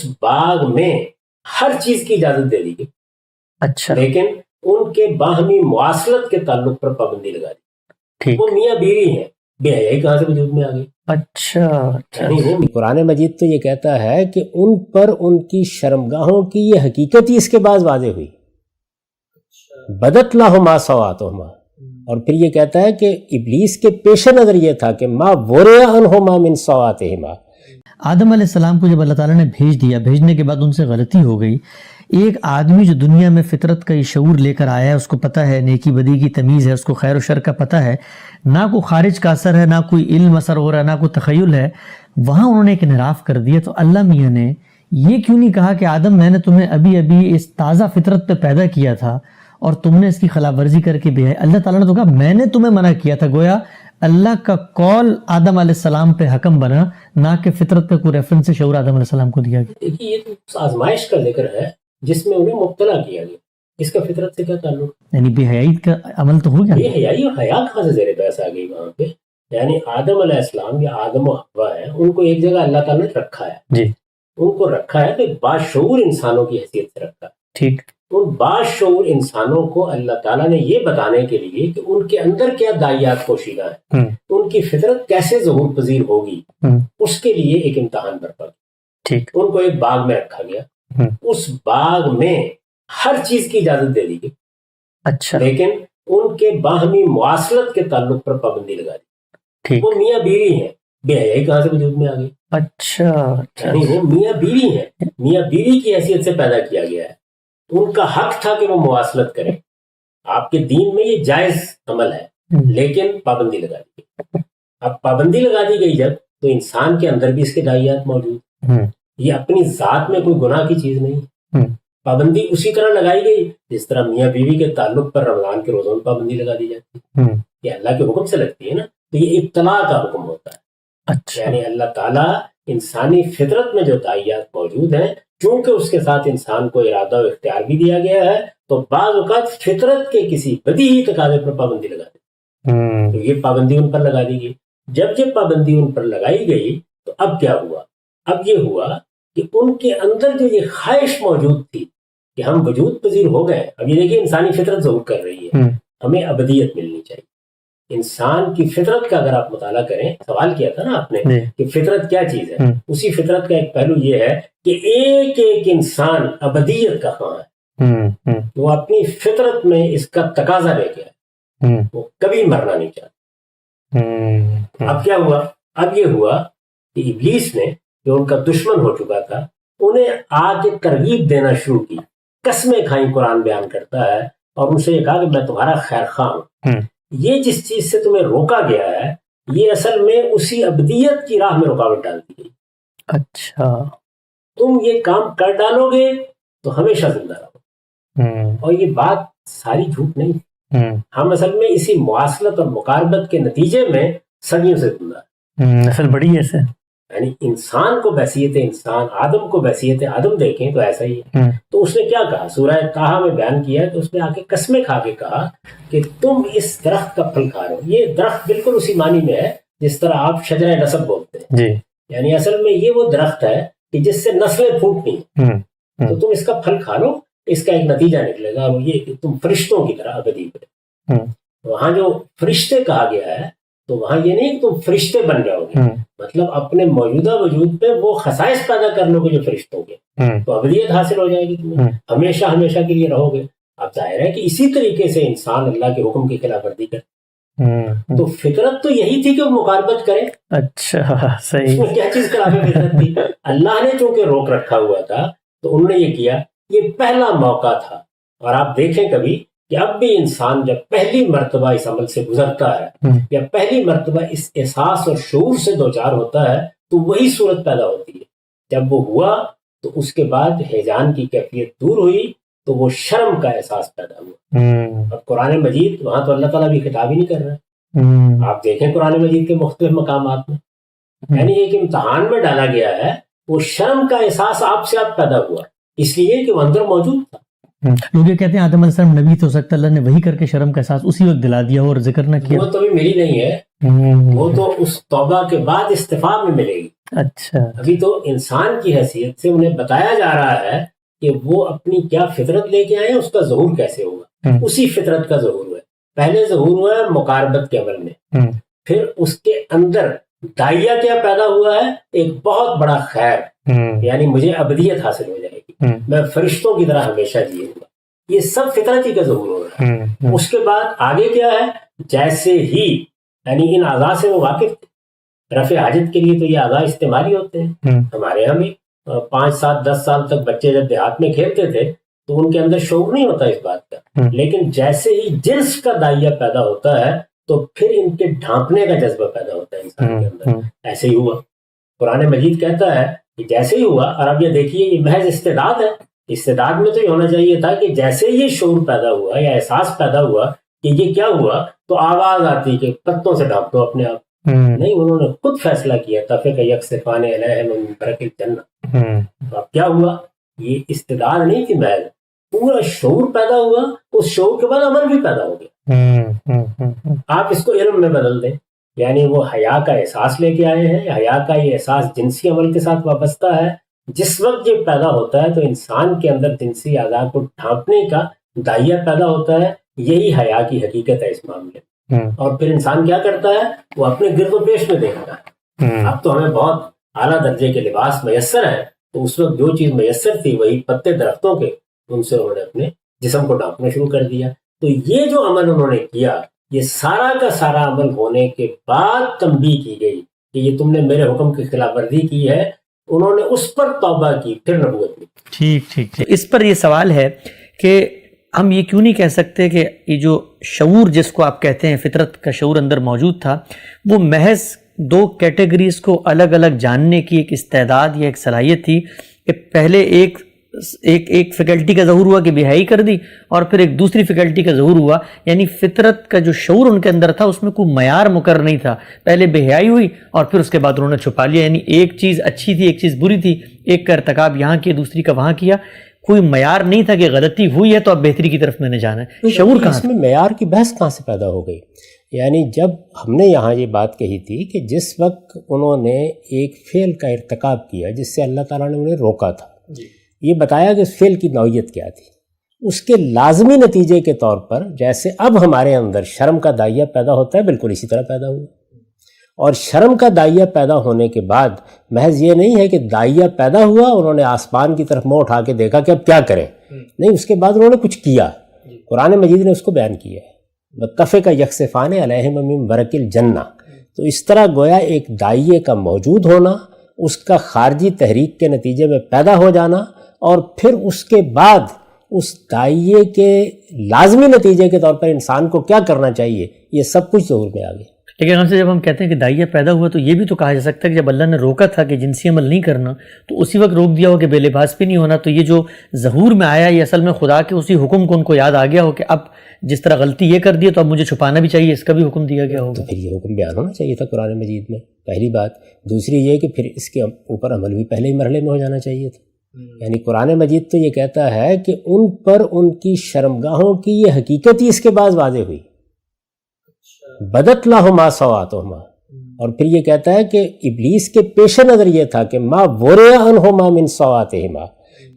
اس باغ میں ہر چیز کی اجازت دے دی گئی. اچھا لیکن ان کے باہمی مواصلت کے تعلق پر پابندی لگا دی. ٹھیک. وہ میاں بیوی ہیں، بے حیائی کہاں سے وجود میں آ گئی؟ اچھا اچھا یعنی وہ قرآن مجید تو یہ کہتا ہے کہ ان پر ان کی شرمگاہوں کی یہ حقیقت ہی اس کے بعد واضح ہوئی. بدت لہما سواتہما، اور پھر یہ کہتا ہے کہ ابلیس کے پیش نظر یہ تھا کہ ما وریا عنہما من سواتہما. آدم علیہ السلام کو جب اللہ تعالیٰ نے بھیج دیا، بھیجنے کے بعد ان سے غلطی ہو گئی. ایک آدمی جو دنیا میں فطرت کا یہ شعور لے کر آیا ہے، اس کو پتہ ہے نیکی بدی کی تمیز ہے، اس کو خیر و شر کا پتہ ہے، نہ کوئی خارج کا اثر ہے، نہ کوئی علم اثر ہو رہا ہے، نہ کوئی تخیل ہے، وہاں انہوں نے ایک انحراف کر دیا. تو اللہ میاں نے یہ کیوں نہیں کہا کہ آدم میں نے تمہیں ابھی ابھی اس تازہ فطرت پہ پیدا کیا تھا اور تم نے اس کی خلاف ورزی کر کے بھی ہے؟ اللہ تعالیٰ نے تو کہا میں نے تمہیں منع کیا تھا. گویا اللہ کا قول آدم علیہ السلام پہ حکم بنا، نہ کہ فطرت کا کوئی ریفرنس شعور آدم علیہ السلام کو دیا گیا. دیکھیے یہ تو آزمائش کا ذکر ہے جس میں انہیں مبتلا کیا گیا. اس کا فطرت سے کیا تعلق؟ یعنی بے حیائی کا عمل تو ہو گیا. بے حیائی اور حیا کہاں سے زیر بحث آ گئی وہاں پہ؟ یعنی آدم علیہ السلام یا آدم و حوا ہے، ان کو ایک جگہ اللہ تعالیٰ نے رکھا ہے. جی ان کو رکھا ہے کہ باشعور انسانوں کی حیثیت سے رکھا ہے. ٹھیک. ان باشعور انسانوں کو اللہ تعالیٰ نے یہ بتانے کے لیے کہ ان کے اندر کیا داعیات پوشیدہ ہیں، ان کی فطرت کیسے ظہور پذیر ہوگی، اس کے لیے ایک امتحان برپا. ٹھیک. ان کو ایک باغ میں رکھا گیا، اس باغ میں ہر چیز کی اجازت دے دی گئی. اچھا. لیکن ان کے باہمی مواصلت کے تعلق پر پابندی لگا دی. ٹھیک. وہ میاں بیوی ہیں، بے حیائی کہاں سے وجود میں آ گئی؟ اچھا اچھا. یعنی وہ میاں بیوی ہیں، میاں بیوی کی حیثیت سے پیدا کیا گیا ہے. ان کا حق تھا کہ وہ مواصلت کریں. آپ کے دین میں یہ جائز عمل ہے، لیکن پابندی لگا دی گئی. اب پابندی لگا دی گئی جب، تو انسان کے اندر بھی اس کے داعیات موجود. یہ اپنی ذات میں کوئی گناہ کی چیز نہیں. پابندی اسی طرح لگائی گئی جس طرح میاں بیوی کے تعلق پر رمضان کے روزوں میں پابندی لگا دی جاتی ہے. یہ اللہ کے حکم سے لگتی ہے نا، تو یہ ابتلا کا حکم ہوتا ہے. اچھا. یعنی اللہ تعالیٰ انسانی فطرت میں جو داعیات موجود ہیں، چونکہ اس کے ساتھ انسان کو ارادہ و اختیار بھی دیا گیا ہے، تو بعض اوقات فطرت کے کسی بدیہی تقاضے پر پابندی لگا دی. تو یہ پابندی ان پر لگا دی گئی. جب یہ پابندی ان پر لگائی گئی تو اب کیا ہوا؟ اب یہ ہوا کہ ان کے اندر جو یہ خواہش موجود تھی کہ ہم وجود پذیر ہو گئے. اب یہ دیکھیے انسانی فطرت ظہور کر رہی ہے، ہمیں ابدیت ملنی چاہیے. انسان کی فطرت کا اگر آپ مطالعہ کریں، سوال کیا تھا نا آپ نے کہ فطرت کیا چیز ہے، اسی فطرت کا ایک پہلو یہ ہے کہ ایک ایک انسان ابدیت کا خواہاں ہے. وہ اپنی فطرت میں اس کا تقاضا لے کے آئے، وہ کبھی مرنا نہیں چاہتا. اب کیا ہوا؟ اب یہ ہوا کہ ابلیس نے، جو ان کا دشمن ہو چکا تھا، انہیں آ کے ترغیب دینا شروع کی. قسمیں کھائیں، قرآن بیان کرتا ہے، اور ان سے یہ کہا کہ میں تمہارا خیر خواہ ہوں. یہ جس چیز سے تمہیں روکا گیا ہے، یہ اصل میں اسی ابدیت کی راہ میں رکاوٹ ڈالتی گئی. اچھا. تم یہ کام کر ڈالو گے تو ہمیشہ زندہ رہو. اور یہ بات ساری جھوٹ نہیں. ہم اصل میں اسی مواصلت اور مقاربت کے نتیجے میں صدیوں سے زندہ ہیں. اصل بڑی ہے سر. یعنی انسان کو بحیثیت انسان، آدم کو بحیثیت آدم دیکھیں تو ایسا ہی ہے. تو اس نے کیا کہا؟ سورہ طٰہٰ میں بیان کیا ہے کہ اس نے آ کے قسمیں کھا کے کہا کہ تم اس درخت کا پھل کھا رہے ہو. یہ درخت بالکل اسی معنی میں ہے جس طرح آپ شجرہ نسب بولتے ہیں. جی. یعنی اصل میں یہ وہ درخت ہے کہ جس سے نسلیں پھوٹنی ہیں. تو تم اس کا پھل کھا لو، اس کا ایک نتیجہ نکلے گا، وہ یہ کہ تم فرشتوں کی طرح ابدی پہ. وہاں جو فرشتے کہا گیا ہے تو وہاں یہ نہیں کہ تم فرشتے بن جاؤ گے، مطلب اپنے موجودہ وجود پہ وہ خصائص پیدا کر لو گے جو فرشتوں کے، تو ابدیت حاصل ہو جائے گی تمہیں، ہمیشہ ہمیشہ کے لیے رہو گے. اب ظاہر ہے کہ اسی طریقے سے انسان اللہ کے حکم کی خلاف ورزی کرے. تو فطرت تو یہی تھی کہ وہ مقاربت کرے. اچھا صحیح. کیا چیز خلاف فطرت تھی؟ اللہ نے چونکہ روک رکھا ہوا تھا تو انہوں نے یہ کیا. یہ پہلا موقع تھا. اور آپ دیکھیں کبھی کہ اب بھی انسان جب پہلی مرتبہ اس عمل سے گزرتا ہے یا پہلی مرتبہ اس احساس اور شعور سے دوچار ہوتا ہے تو وہی صورت پیدا ہوتی ہے. جب وہ ہوا تو اس کے بعد ہیجان کی کیفیت دور ہوئی تو وہ شرم کا احساس پیدا ہوا. اب قرآن مجید وہاں تو اللہ تعالیٰ بھی خطاب ہی نہیں کر رہا. آپ دیکھیں قرآن مجید کے مختلف مقامات میں، یعنی ایک امتحان میں ڈالا گیا ہے. وہ شرم کا احساس آپ سے آپ پیدا ہوا اس لیے کہ وہ اندر موجود تھا. لوگ یہ کہتے ہیں آدم علیہ السلام نبی تو ہو سکتا ہے اللہ نے وہی کر کے شرم کا احساس اسی وقت دلا دیا اور ذکر نہ کیا. وہ تو بھی میری نہیں ہے، وہ تو اس توبہ کے بعد استفاء میں ملے گی. اچھا، ابھی تو انسان کی حیثیت سے انہیں بتایا جا رہا ہے کہ وہ اپنی کیا فطرت لے کے آئے ہیں، اس کا ظہور کیسے ہوگا. اسی فطرت کا ظہور ہوا ہے. پہلے ظہور ہوا ہے مقاربت کے عمل میں، پھر اس کے اندر داعیہ کیا پیدا ہوا ہے، ایک بہت بڑا خیر، یعنی مجھے ابدیت حاصل ہو جائے گی، میں فرشتوں کی طرح ہمیشہ جیوں گا. یہ سب فطرتی کا ظہور ہو رہا ہے. اس کے بعد آگے کیا ہے، جیسے ہی یعنی ان اعضاء سے وہ واقف تھے، رفع حاجت کے لیے تو یہ اعضاء استعمالی ہوتے ہیں. ہمارے یہاں بھی 5 7 10 سال تک بچے جب دیہات میں کھیلتے تھے تو ان کے اندر شعور نہیں ہوتا اس بات کا، لیکن جیسے ہی جنس کا داعیہ پیدا ہوتا ہے تو پھر ان کے ڈھانپنے کا جذبہ پیدا ہوتا ہے انسان کے اندر. ایسے ہی ہوا. قرآن مجید کہتا ہے کہ جیسے ہی ہوا، اور اب یہ دیکھیے یہ محض استعداد ہے. استعداد میں تو یہ ہونا چاہیے تھا کہ جیسے یہ شعور پیدا ہوا یا احساس پیدا ہوا کہ یہ کیا ہوا تو آواز آتی کہ پتوں سے ڈھانپ دو اپنے آپ. نہیں، انہوں نے خود فیصلہ کیا تفق یکسفان علیہم من برق الجنہ. تو اب کیا ہوا، یہ استعداد نہیں تھی محض، پورا شعور پیدا ہوا. اس شعور کے بعد عمل بھی پیدا ہو گیا. آپ اس کو علم میں بدل دیں، یعنی وہ حیا کا احساس لے کے آئے ہیں. حیا کا یہ احساس جنسی عمل کے ساتھ وابستہ ہے. جس وقت یہ پیدا ہوتا ہے تو انسان کے اندر جنسی اعضاء کو ڈھانپنے کا داعیہ پیدا ہوتا ہے. یہی حیا کی حقیقت ہے اس معاملے میں. اور پھر انسان کیا کرتا ہے، وہ اپنے گرد و پیش میں دیکھتا ہے. اب تو ہمیں بہت اعلیٰ درجے کے لباس میسر ہیں، تو اس وقت جو چیز میسر تھی وہی پتے درختوں کے، ان سے انہوں نے اپنے جسم کو ڈھانپنا شروع کر دیا. تو یہ جو عمل انہوں نے کیا، یہ سارا کا سارا عمل ہونے کے بعد تنبیہ کی گئی کہ یہ تم نے میرے حکم کی خلاف ورزی کی ہے. انہوں نے اس پر توبہ کی، پھر نبوت کی. ٹھیک. اس پر یہ سوال ہے کہ ہم یہ کیوں نہیں کہہ سکتے کہ یہ جو شعور جس کو آپ کہتے ہیں فطرت کا شعور اندر موجود تھا، وہ محض 2 کیٹیگریز کو الگ الگ جاننے کی ایک استعداد یا ایک صلاحیت تھی کہ پہلے ایک فیکلٹی کا ظہور ہوا کہ بے حیائی کر دی، اور پھر ایک دوسری فیکلٹی کا ظہور ہوا، یعنی فطرت کا جو شعور ان کے اندر تھا اس میں کوئی معیار مقرر نہیں تھا. پہلے بے حیائی ہوئی اور پھر اس کے بعد انہوں نے چھپا لیا، یعنی ایک چیز اچھی تھی ایک چیز بری تھی، ایک کا ارتکاب یہاں کیا دوسری کا وہاں کیا. کوئی معیار نہیں تھا کہ غلطی ہوئی ہے تو اب بہتری کی طرف میں نے جانا ہے. شعور کہاں اس میں معیار کی بحث کہاں سے پیدا ہو گئی؟ یعنی جب ہم نے یہاں یہ بات کہی تھی کہ جس وقت انہوں نے ایک فعل کا ارتکاب کیا جس سے اللہ تعالیٰ نے انہیں روکا تھا، یہ بتایا کہ اس فعل کی نوعیت کیا تھی، اس کے لازمی نتیجے کے طور پر جیسے اب ہمارے اندر شرم کا داعیہ پیدا ہوتا ہے، بالکل اسی طرح پیدا ہوا. اور شرم کا داعیہ پیدا ہونے کے بعد محض یہ نہیں ہے کہ داعیہ پیدا ہوا، انہوں نے آسمان کی طرف منہ اٹھا کے دیکھا کہ اب کیا کریں، نہیں، اس کے بعد انہوں نے کچھ کیا. قرآن مجید نے اس کو بیان کیا ہے، متفق یکسفان علیہم من برق الجنہ. تو اس طرح گویا ایک داعیے کا موجود ہونا، اس کا خارجی تحریک کے نتیجے میں پیدا ہو جانا، اور پھر اس کے بعد اس داعیے کے لازمی نتیجے کے طور پر انسان کو کیا کرنا چاہیے، یہ سب کچھ ظہور میں آ گیا. لیکن ہم سے جب ہم کہتے ہیں کہ داعیہ پیدا ہوا تو یہ بھی تو کہا جا سکتا ہے کہ جب اللہ نے روکا تھا کہ جنسی عمل نہیں کرنا تو اسی وقت روک دیا ہو کہ بے لباس بھی نہیں ہونا. تو یہ جو ظہور میں آیا یہ اصل میں خدا کے اسی حکم کو ان کو یاد آ گیا ہو کہ اب جس طرح غلطی یہ کر دی تو اب مجھے چھپانا بھی چاہیے، اس کا بھی حکم دیا گیا ہوگا. تو پھر یہ حکم بیان ہونا چاہیے تھا قرآن مجید میں، پہلی بات. دوسری یہ کہ پھر اس کے اوپر عمل بھی پہلے ہی مرحلے میں ہو جانا چاہیے تھا. یعنی قرآن مجید تو یہ کہتا ہے کہ ان پر ان کی شرمگاہوں کی یہ حقیقت ہی اس کے بعد واضح ہوئی، بدت لہما سواتہما. اور پھر یہ کہتا ہے کہ ابلیس کے پیش نظر یہ تھا کہ ما ورع عنہما من سواتہما،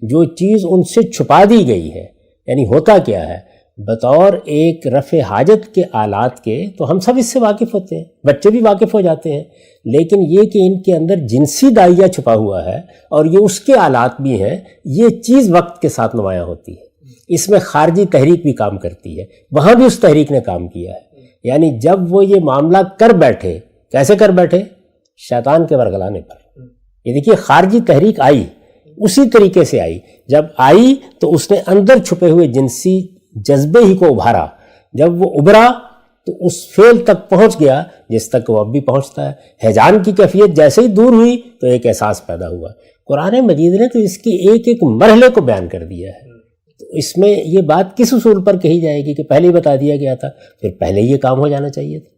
جو چیز ان سے چھپا دی گئی ہے. یعنی ہوتا کیا ہے، بطور ایک رفع حاجت کے آلات کے تو ہم سب اس سے واقف ہوتے ہیں، بچے بھی واقف ہو جاتے ہیں، لیکن یہ کہ ان کے اندر جنسی داعیہ چھپا ہوا ہے اور یہ اس کے آلات بھی ہیں، یہ چیز وقت کے ساتھ نمایاں ہوتی ہے. اس میں خارجی تحریک بھی کام کرتی ہے، وہاں بھی اس تحریک نے کام کیا ہے. یعنی جب وہ یہ معاملہ کر بیٹھے، کیسے کر بیٹھے؟ شیطان کے ورگلانے پر. یہ دیکھیے خارجی تحریک آئی، اسی طریقے سے آئی. جب آئی تو اس نے اندر چھپے ہوئے جنسی جذبے ہی کو ابھارا. جب وہ ابھرا تو اس فعل تک پہنچ گیا جس تک وہ اب بھی پہنچتا ہے. ہیجان کی کیفیت جیسے ہی دور ہوئی تو ایک احساس پیدا ہوا. قرآن مجید نے تو اس کی ایک ایک مرحلے کو بیان کر دیا ہے. تو اس میں یہ بات کس اصول پر کہی جائے گی کہ پہلے ہی بتا دیا گیا تھا، پھر پہلے یہ کام ہو جانا چاہیے تھا،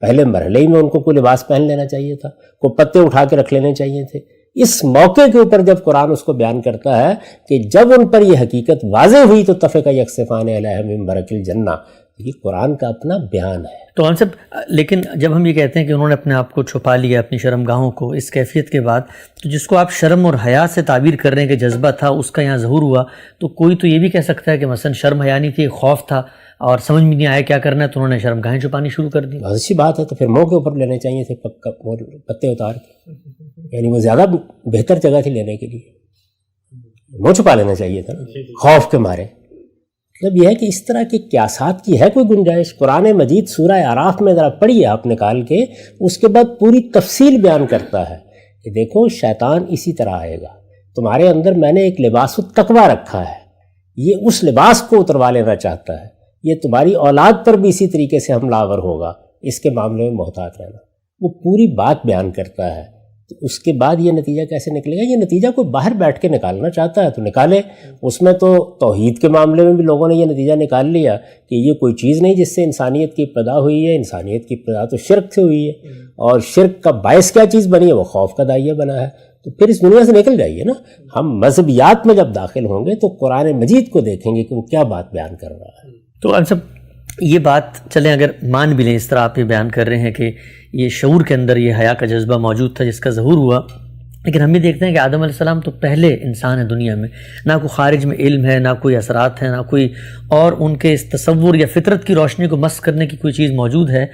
پہلے مرحلے ہی میں ان کو کوئی لباس پہن لینا چاہیے تھا، کوئی پتے اٹھا کے رکھ لینے چاہیے تھے. اس موقع کے اوپر جب قرآن اس کو بیان کرتا ہے کہ جب ان پر یہ حقیقت واضح ہوئی تو طفق یکسفان علیہم من برق الجنہ، یہ قرآن کا اپنا بیان ہے۔ تو ہم سب، لیکن جب ہم یہ کہتے ہیں کہ انہوں نے اپنے آپ کو چھپا لیا اپنی شرمگاہوں کو اس کیفیت کے بعد، تو جس کو آپ شرم اور حیا سے تعبیر کر رہے ہیں کہ جذبہ تھا اس کا یہاں ظہور ہوا، تو کوئی تو یہ بھی کہہ سکتا ہے کہ مثلا شرم حیا نہیں تھی، خوف تھا اور سمجھ میں نہیں آیا کیا کرنا ہے تو انہوں نے شرمگاہیں چھپانی شروع کر دی۔ بہت اچھی بات ہے، تو پھر منہ کے اوپر لینے چاہیے تھے پتے اتار کے، یعنی وہ زیادہ بہتر جگہ تھی لینے کے لیے، منہ چھپا لینا چاہیے تھا خوف کے مارے۔ مطلب یہ ہے کہ اس طرح کے قیاسات کی ہے کوئی گنجائش؟ قرآن مجید سورہ اعراف میں ذرا پڑھیے آپ نکال کے، اس کے بعد پوری تفصیل بیان کرتا ہے کہ دیکھو شیطان اسی طرح آئے گا، تمہارے اندر میں نے ایک لباس التقویٰ رکھا ہے، یہ اس لباس کو اتروا لینا چاہتا ہے، یہ تمہاری اولاد پر بھی اسی طریقے سے حملہ آور ہوگا، اس کے معاملے میں محتاط رہنا۔ وہ پوری بات بیان کرتا ہے، تو اس کے بعد یہ نتیجہ کیسے نکلے گا؟ یہ نتیجہ کوئی باہر بیٹھ کے نکالنا چاہتا ہے تو نکالے۔ اس میں تو توحید کے معاملے میں بھی لوگوں نے یہ نتیجہ نکال لیا کہ یہ کوئی چیز نہیں جس سے انسانیت کی ابتدا ہوئی ہے، انسانیت کی ابتدا تو شرک سے ہوئی ہے، اور شرک کا باعث کیا چیز بنی ہے؟ وہ خوف کا داعیہ بنا ہے۔ تو پھر اس دنیا سے نکل جائیے نا۔ ہم مذہبیات میں جب داخل ہوں گے تو قرآن مجید کو دیکھیں گے کہ وہ کیا بات بیان کر رہا ہے۔ تو ہم سب یہ بات چلیں اگر مان بھی لیں، اس طرح آپ یہ بیان کر رہے ہیں کہ یہ شعور کے اندر یہ حیا کا جذبہ موجود تھا جس کا ظہور ہوا، لیکن ہم بھی دیکھتے ہیں کہ آدم علیہ السلام تو پہلے انسان ہے دنیا میں، نہ کوئی خارج میں علم ہے، نہ کوئی اثرات ہیں، نہ کوئی اور ان کے اس تصور یا فطرت کی روشنی کو مس کرنے کی کوئی چیز موجود ہے۔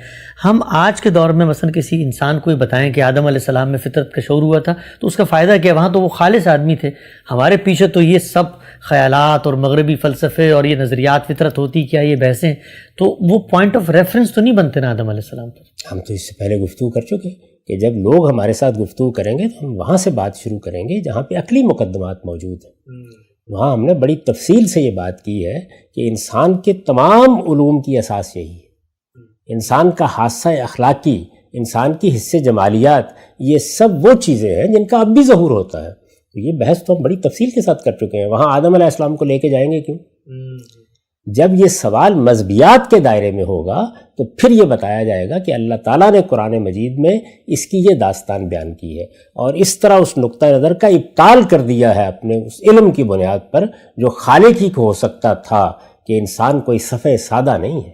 ہم آج کے دور میں مثلا کسی انسان کو یہ بتائیں کہ آدم علیہ السلام میں فطرت کا شعور ہوا تھا تو اس کا فائدہ کیا؟ وہاں تو وہ خالص آدمی تھے، ہمارے پیچھے تو یہ سب خیالات اور مغربی فلسفے اور یہ نظریات، فطرت ہوتی کیا، یہ بحثیں، تو وہ پوائنٹ آف ریفرنس تو نہیں بنتے نا آدم علیہ السلام پر۔ ہم تو اس سے پہلے گفتگو کر چکے کہ جب لوگ ہمارے ساتھ گفتگو کریں گے تو ہم وہاں سے بات شروع کریں گے جہاں پہ عقلی مقدمات موجود ہیں۔ وہاں ہم نے بڑی تفصیل سے یہ بات کی ہے کہ انسان کے تمام علوم کی اساس یہی ہے، انسان کا حادثہ اخلاقی، انسان کی حصے جمالیات، یہ سب وہ چیزیں ہیں جن کا اب بھی ظہور ہوتا ہے۔ تو یہ بحث تو ہم بڑی تفصیل کے ساتھ کر چکے ہیں، وہاں آدم علیہ السلام کو لے کے جائیں گے کیوں؟ جب یہ سوال مذہبیات کے دائرے میں ہوگا تو پھر یہ بتایا جائے گا کہ اللہ تعالیٰ نے قرآن مجید میں اس کی یہ داستان بیان کی ہے، اور اس طرح اس نقطہ نظر کا ابطال کر دیا ہے اپنے اس علم کی بنیاد پر جو خالق ہی کو ہو سکتا تھا کہ انسان کوئی صفحہ سادہ نہیں ہے،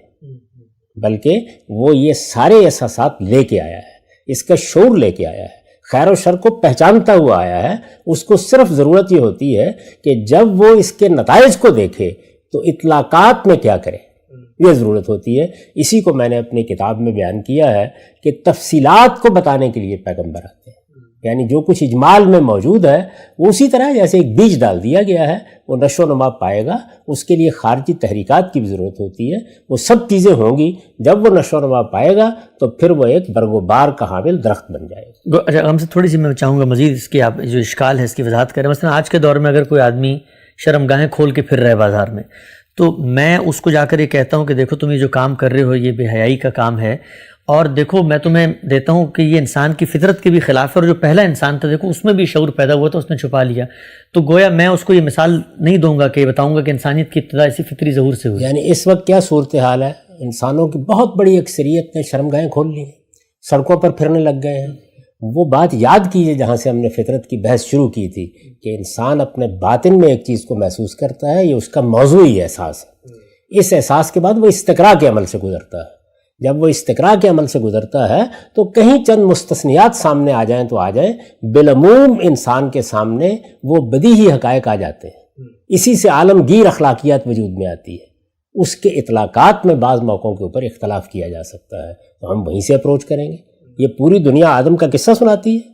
بلکہ وہ یہ سارے احساسات لے کے آیا ہے، اس کا شعور لے کے آیا ہے، خیر و شر کو پہچانتا ہوا آیا ہے۔ اس کو صرف ضرورت یہ ہوتی ہے کہ جب وہ اس کے نتائج کو دیکھے تو اطلاقات میں کیا کرے، یہ ضرورت ہوتی ہے۔ اسی کو میں نے اپنی کتاب میں بیان کیا ہے کہ تفصیلات کو بتانے کے لیے پیغمبر آتے ہیں، یعنی جو کچھ اجمال میں موجود ہے وہ اسی طرح جیسے ایک بیج ڈال دیا گیا ہے وہ نشو و نما پائے گا، اس کے لیے خارجی تحریکات کی بھی ضرورت ہوتی ہے، وہ سب چیزیں ہوں گی، جب وہ نشو و نما پائے گا تو پھر وہ ایک برگ و بار کا حامل درخت بن جائے گا۔ اچھا، ہم سے تھوڑی سی میں چاہوں گا مزید اس کی، آپ جو اشکال ہے اس کی وضاحت کریں۔ مثلا آج کے دور میں اگر کوئی آدمی شرمگاہیں کھول کے پھر رہے بازار میں، تو میں اس کو جا کر یہ کہتا ہوں کہ دیکھو تم یہ جو کام کر رہے ہو یہ بے حیائی کا کام ہے، اور دیکھو میں تمہیں دیتا ہوں کہ یہ انسان کی فطرت کے بھی خلاف ہے، اور جو پہلا انسان تھا دیکھو اس میں بھی شعور پیدا ہوا تھا، اس نے چھپا لیا، تو گویا میں اس کو یہ مثال نہیں دوں گا کہ بتاؤں گا کہ انسانیت کی ابتدا اسی فطری ظہور سے ہوئی۔ یعنی اس وقت کیا صورتحال ہے؟ انسانوں کی بہت بڑی اکثریت نے شرمگاہیں کھول لی ہیں، سڑکوں پر پھرنے لگ گئے ہیں۔ وہ بات یاد کیجئے جہاں سے ہم نے فطرت کی بحث شروع کی تھی کہ انسان اپنے باطن میں ایک چیز کو محسوس کرتا ہے، یہ اس کا موضوعی احساس ہے۔ اس احساس کے بعد وہ استقراء کے عمل سے گزرتا ہے۔ جب وہ استقراء کے عمل سے گزرتا ہے تو کہیں چند مستثنیات سامنے آ جائیں تو آ جائیں، بالعموم انسان کے سامنے وہ بدیہی حقائق آ جاتے ہیں۔ اسی سے عالمگیر اخلاقیات وجود میں آتی ہے۔ اس کے اطلاقات میں بعض موقعوں کے اوپر اختلاف کیا جا سکتا ہے، تو ہم وہیں سے اپروچ کریں گے۔ یہ پوری دنیا آدم کا قصہ سناتی ہے۔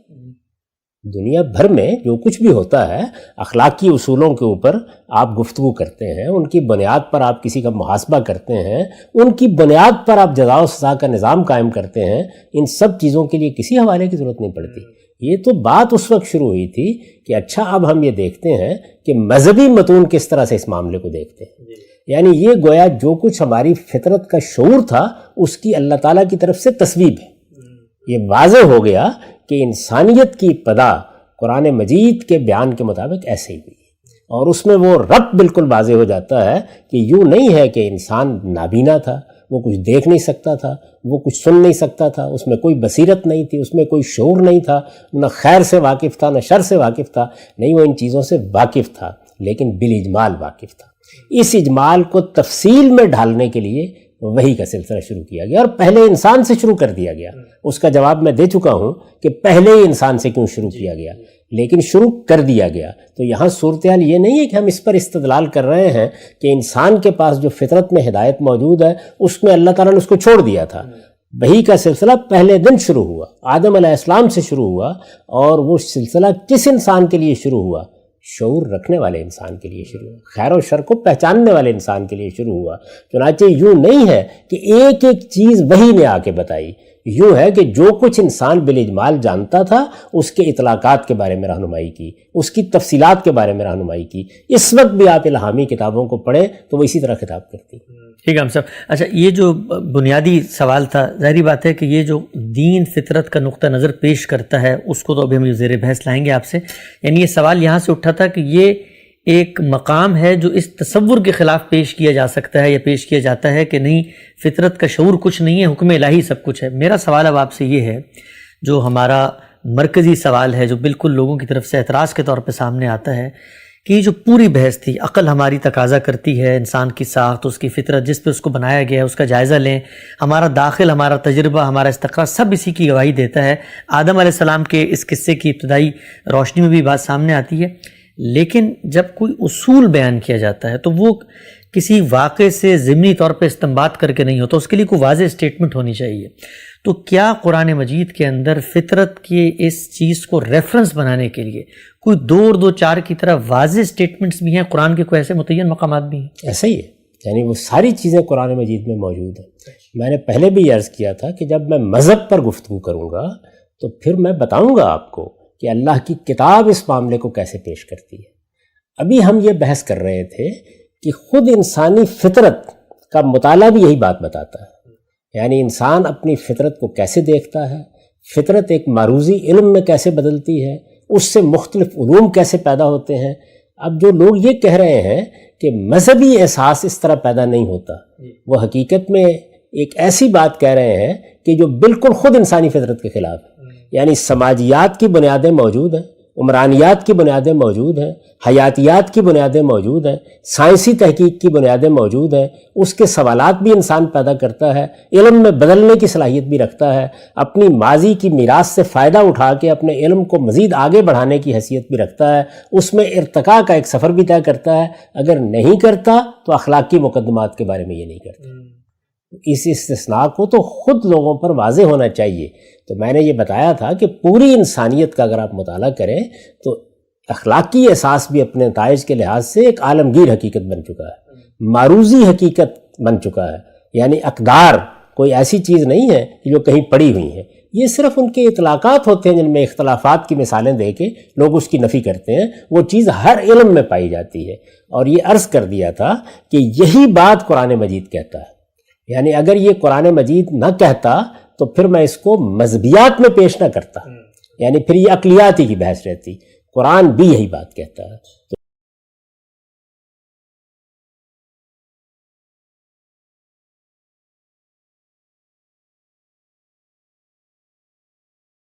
دنیا بھر میں جو کچھ بھی ہوتا ہے اخلاقی اصولوں کے اوپر آپ گفتگو کرتے ہیں، ان کی بنیاد پر آپ کسی کا محاسبہ کرتے ہیں، ان کی بنیاد پر آپ جزا و سزا کا نظام قائم کرتے ہیں، ان سب چیزوں کے لیے کسی حوالے کی ضرورت نہیں پڑتی۔ یہ تو بات اس وقت شروع ہوئی تھی کہ اچھا اب ہم یہ دیکھتے ہیں کہ مذہبی متون کس طرح سے اس معاملے کو دیکھتے ہیں۔ یعنی یہ گویا جو کچھ ہماری فطرت کا شعور تھا اس کی اللہ تعالیٰ کی طرف سے تصویب ہے۔ یہ واضح ہو گیا کہ انسانیت کی ابتدا قرآن مجید کے بیان کے مطابق ایسے ہی ہوئی، اور اس میں وہ ربط بالکل واضح ہو جاتا ہے کہ یوں نہیں ہے کہ انسان نابینا تھا، وہ کچھ دیکھ نہیں سکتا تھا، وہ کچھ سن نہیں سکتا تھا، اس میں کوئی بصیرت نہیں تھی، اس میں کوئی شعور نہیں تھا، نہ خیر سے واقف تھا نہ شر سے واقف تھا، نہیں وہ ان چیزوں سے واقف تھا لیکن بالاجمال واقف تھا۔ اس اجمال کو تفصیل میں ڈھالنے کے لیے وحی کا سلسلہ شروع کیا گیا، اور پہلے انسان سے شروع کر دیا گیا۔ اس کا جواب میں دے چکا ہوں کہ پہلے ہی انسان سے کیوں شروع کیا گیا، لیکن شروع کر دیا گیا۔ تو یہاں صورتحال یہ نہیں ہے کہ ہم اس پر استدلال کر رہے ہیں کہ انسان کے پاس جو فطرت میں ہدایت موجود ہے اس میں اللہ تعالیٰ نے اس کو چھوڑ دیا تھا۔ وحی کا سلسلہ پہلے دن شروع ہوا، آدم علیہ السلام سے شروع ہوا، اور وہ سلسلہ کس انسان کے لیے شروع ہوا؟ شعور رکھنے والے انسان کے لیے شروع ہوا، خیر و شر کو پہچاننے والے انسان کے لیے شروع ہوا۔ چنانچہ یوں نہیں ہے کہ ایک ایک چیز وحی نے آ کے بتائی، یوں ہے کہ جو کچھ انسان بالاجمال جانتا تھا اس کے اطلاقات کے بارے میں رہنمائی کی، اس کی تفصیلات کے بارے میں رہنمائی کی۔ اس وقت بھی آپ الہامی کتابوں کو پڑھیں تو وہ اسی طرح خطاب کرتی ہیں۔ ٹھیک ہے ہم صاحب، اچھا یہ جو بنیادی سوال تھا، ظاہری بات ہے کہ یہ جو دین فطرت کا نقطہ نظر پیش کرتا ہے اس کو تو ابھی ہم زیر بحث لائیں گے آپ سے، یعنی یہ سوال یہاں سے اٹھا تھا کہ یہ ایک مقام ہے جو اس تصور کے خلاف پیش کیا جا سکتا ہے یا پیش کیا جاتا ہے کہ نہیں فطرت کا شعور کچھ نہیں ہے، حکم الہی سب کچھ ہے۔ میرا سوال اب آپ سے یہ ہے، جو ہمارا مرکزی سوال ہے، جو بالکل لوگوں کی طرف سے اعتراض کے طور پہ سامنے آتا ہے، کہ یہ جو پوری بحث تھی، عقل ہماری تقاضا کرتی ہے انسان کی ساخت، اس کی فطرت جس پہ اس کو بنایا گیا ہے اس کا جائزہ لیں، ہمارا داخل، ہمارا تجربہ، ہمارا استقرار سب اسی کی گواہی دیتا ہے۔ آدم علیہ السلام کے اس قصے کی ابتدائی روشنی میں بھی بات سامنے آتی ہے، لیکن جب کوئی اصول بیان کیا جاتا ہے تو وہ کسی واقعے سے ضمنی طور پہ استنباط کر کے نہیں ہوتا، اس کے لیے کوئی واضح اسٹیٹمنٹ ہونی چاہیے۔ تو کیا قرآن مجید کے اندر فطرت کی اس چیز کو ریفرنس بنانے کے لیے کوئی دو اور دو چار کی طرح واضح اسٹیٹمنٹس بھی ہیں، قرآن کے کوئی ایسے متعین مقامات بھی ہیں؟ ایسا ہی ہے، یعنی وہ ساری چیزیں قرآن مجید میں موجود ہیں۔ میں نے پہلے بھی عرض کیا تھا کہ جب میں مذہب پر گفتگو کروں گا تو پھر میں بتاؤں گا آپ کو کہ اللہ کی کتاب اس معاملے کو کیسے پیش کرتی ہے۔ ابھی ہم یہ بحث کر رہے تھے کہ خود انسانی فطرت کا مطالعہ بھی یہی بات بتاتا ہے، یعنی انسان اپنی فطرت کو کیسے دیکھتا ہے، فطرت ایک معروضی علم میں کیسے بدلتی ہے، اس سے مختلف علوم کیسے پیدا ہوتے ہیں۔ اب جو لوگ یہ کہہ رہے ہیں کہ مذہبی احساس اس طرح پیدا نہیں ہوتا، وہ حقیقت میں ایک ایسی بات کہہ رہے ہیں کہ جو بالکل خود انسانی فطرت کے خلاف ہے۔ یعنی سماجیات کی بنیادیں موجود ہیں، عمرانیات کی بنیادیں موجود ہیں، حیاتیات کی بنیادیں موجود ہیں، سائنسی تحقیق کی بنیادیں موجود ہیں، اس کے سوالات بھی انسان پیدا کرتا ہے، علم میں بدلنے کی صلاحیت بھی رکھتا ہے، اپنی ماضی کی میراث سے فائدہ اٹھا کے اپنے علم کو مزید آگے بڑھانے کی حیثیت بھی رکھتا ہے، اس میں ارتقاء کا ایک سفر بھی طے کرتا ہے۔ اگر نہیں کرتا تو اخلاقی مقدمات کے بارے میں یہ نہیں کرتا۔ اس استثناء کو تو خود لوگوں پر واضح ہونا چاہیے۔ تو میں نے یہ بتایا تھا کہ پوری انسانیت کا اگر آپ مطالعہ کریں تو اخلاقی احساس بھی اپنے نتائج کے لحاظ سے ایک عالمگیر حقیقت بن چکا ہے، معروضی حقیقت بن چکا ہے، یعنی اقدار کوئی ایسی چیز نہیں ہے کہ جو کہیں پڑی ہوئی ہیں، یہ صرف ان کے اطلاقات ہوتے ہیں جن میں اختلافات کی مثالیں دے کے لوگ اس کی نفی کرتے ہیں، وہ چیز ہر علم میں پائی جاتی ہے۔ اور یہ عرض کر دیا تھا کہ یہی بات قرآن مجید کہتا ہے، یعنی اگر یہ قرآن مجید نہ کہتا تو پھر میں اس کو مذہبیات میں پیش نہ کرتا، یعنی پھر یہ عقلیاتی کی بحث رہتی۔ قرآن بھی یہی بات کہتا ہے۔